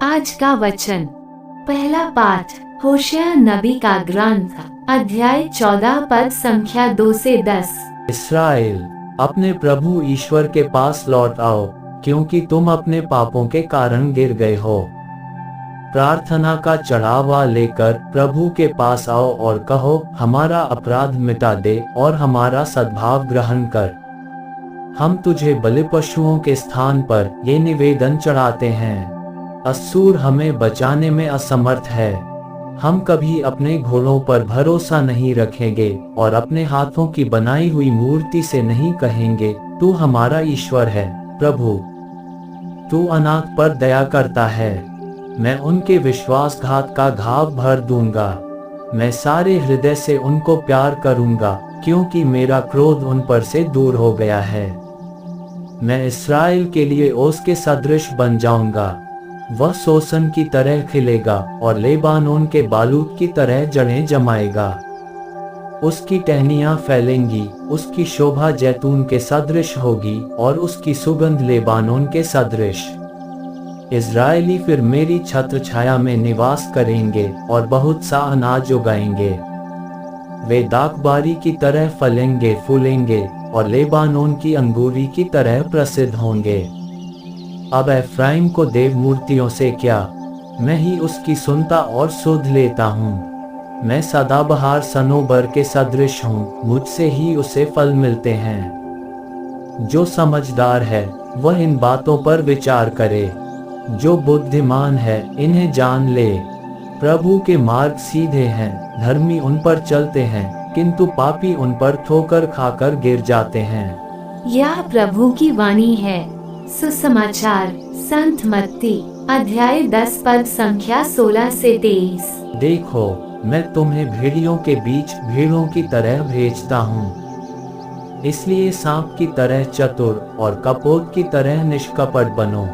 आज का वचन, पहला पाठ होशिया नबी का ग्रंथ, अध्याय 14 पद संख्या 2 से 10। इस्राएल, अपने प्रभु ईश्वर के पास लौट आओ, क्योंकि तुम अपने पापों के कारण गिर गए हो। प्रार्थना का चढ़ावा लेकर प्रभु के पास आओ और कहो, हमारा अपराध मिटा दे और हमारा सद्भाव ग्रहण कर। हम तुझे बलि पशुओं के स्थान पर ये निवेदन चढ़ाते हैं। असूर हमें बचाने में असमर्थ है। हम कभी अपने घोड़ों पर भरोसा नहीं रखेंगे और अपने हाथों की बनाई हुई मूर्ति से नहीं कहेंगे, तू हमारा ईश्वर है। प्रभु, तू अनाथ पर दया करता है। मैं उनके विश्वासघात का घाव भर दूंगा। मैं सारे हृदय से उनको प्यार करूंगा, क्योंकि मेरा क्रोध उन पर से दूर हो गया है। मैं इस्राएल के लिए ओस के सदृश बन जाऊंगा। वह सोसन की तरह खिलेगा और लेबानोन के बालूत की तरह जड़ें जमाएगा। उसकी टहनियां फैलेंगी, उसकी शोभा जैतून के सदृश होगी और उसकी सुगंध लेबानोन के सदृश। इज़राइली फिर मेरी छत्र छाया में निवास करेंगे और बहुत सा अनाज उगाएंगे। वे दाखबारी की तरह फलेंगे फूलेंगे और लेबानोन की अंगूरी की तरह प्रसिद्ध होंगे। अब एफ्राइम को देव मूर्तियों से क्या, मैं ही उसकी सुनता और सुध लेता हूँ। मैं सदाबहार सनोबर के सदृश हूँ, मुझसे ही उसे फल मिलते हैं। जो समझदार है वह इन बातों पर विचार करे। जो बुद्धिमान है इन्हें जान ले। प्रभु के मार्ग सीधे हैं, धर्मी उन पर चलते हैं, किंतु पापी उन पर ठोकर खाकर गिर जाते हैं। यह प्रभु की वाणी है। सुसमाचार, संत मत्ती अध्याय 10 पद संख्या 16 से 23। देखो, मैं तुम्हें भेड़ियों के बीच भेड़ों की तरह भेजता हूँ। इसलिए सांप की तरह चतुर और कपोत की तरह निष्कपट बनो।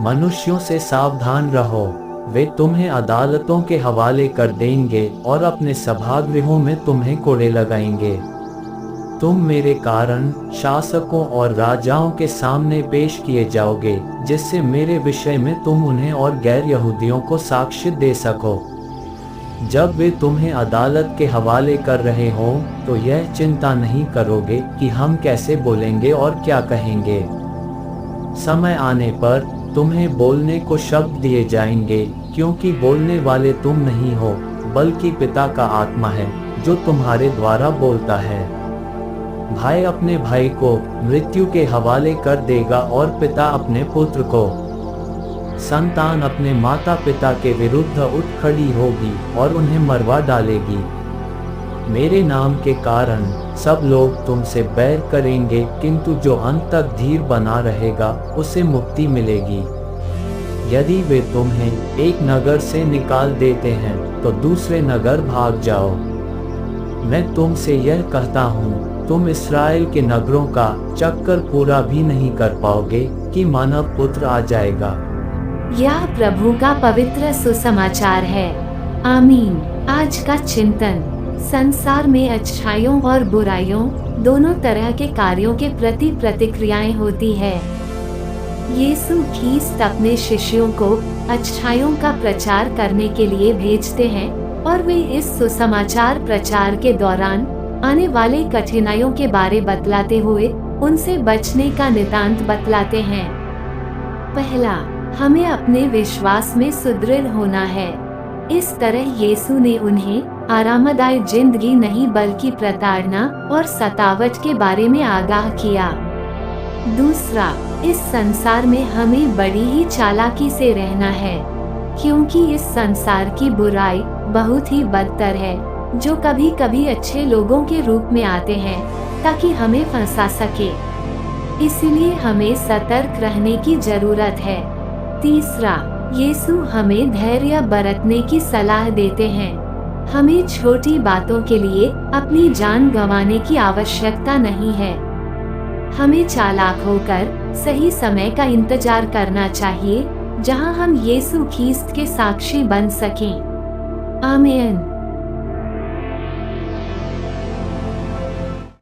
मनुष्यों से सावधान रहो, वे तुम्हें अदालतों के हवाले कर देंगे और अपने सभागृहों में तुम्हें कोड़े लगाएंगे। तुम मेरे कारण शासकों और राजाओं के सामने पेश किए जाओगे, जिससे मेरे विषय में तुम उन्हें और गैर यहूदियों को साक्ष्य दे सको। जब वे तुम्हें अदालत के हवाले कर रहे हों, तो यह चिंता नहीं करोगे कि हम कैसे बोलेंगे और क्या कहेंगे। समय आने पर तुम्हें बोलने को शब्द दिए जाएंगे, क्योंकि बोलने वाले तुम नहीं हो, बल्कि पिता का आत्मा है जो तुम्हारे द्वारा बोलता है। भाई अपने भाई को मृत्यु के हवाले कर देगा और पिता अपने पुत्र को। संतान अपने माता पिता के विरुद्ध उठ खड़ी होगी और उन्हें मरवा डालेगी। मेरे नाम के कारण सब लोग तुमसे बैर करेंगे, किंतु जो अंत तक धीर बना रहेगा उसे मुक्ति मिलेगी। यदि वे तुम्हें एक नगर से निकाल देते हैं, तो दूसरे नगर भाग जाओ। मैं तुमसे यह कहता हूँ, तुम इस्राएल के नगरों का चक्कर पूरा भी नहीं कर पाओगे कि मानव पुत्र आ जाएगा। यह प्रभु का पवित्र सुसमाचार है। आमीन। आज का चिंतन, संसार में अच्छाइयों और बुराइयों दोनों तरह के कार्यों के प्रति प्रतिक्रियाएं होती है। यीशु ख्रीस्त अपने शिष्यों को अच्छाइयों का प्रचार करने के लिए भेजते हैं और वे इस सुसमाचार प्रचार के दौरान आने वाले कठिनाइयों के बारे बतलाते हुए उनसे बचने का नितांत बतलाते हैं। पहला, हमें अपने विश्वास में सुदृढ़ होना है। इस तरह यीशु ने उन्हें आरामदायक जिंदगी नहीं बल्कि प्रताड़ना और सतावट के बारे में आगाह किया। दूसरा, इस संसार में हमें बड़ी ही चालाकी से रहना है, क्योंकि इस संसार की बुराई बहुत ही बदतर है, जो कभी कभी अच्छे लोगों के रूप में आते हैं ताकि हमें फंसा सके। इसलिए हमें सतर्क रहने की जरूरत है। तीसरा, यीशु हमें धैर्य बरतने की सलाह देते हैं। हमें छोटी बातों के लिए अपनी जान गंवाने की आवश्यकता नहीं है। हमें चालाक होकर सही समय का इंतजार करना चाहिए, जहां हम यीशु ख्रीस्त के साक्षी बन सकें। आमीन।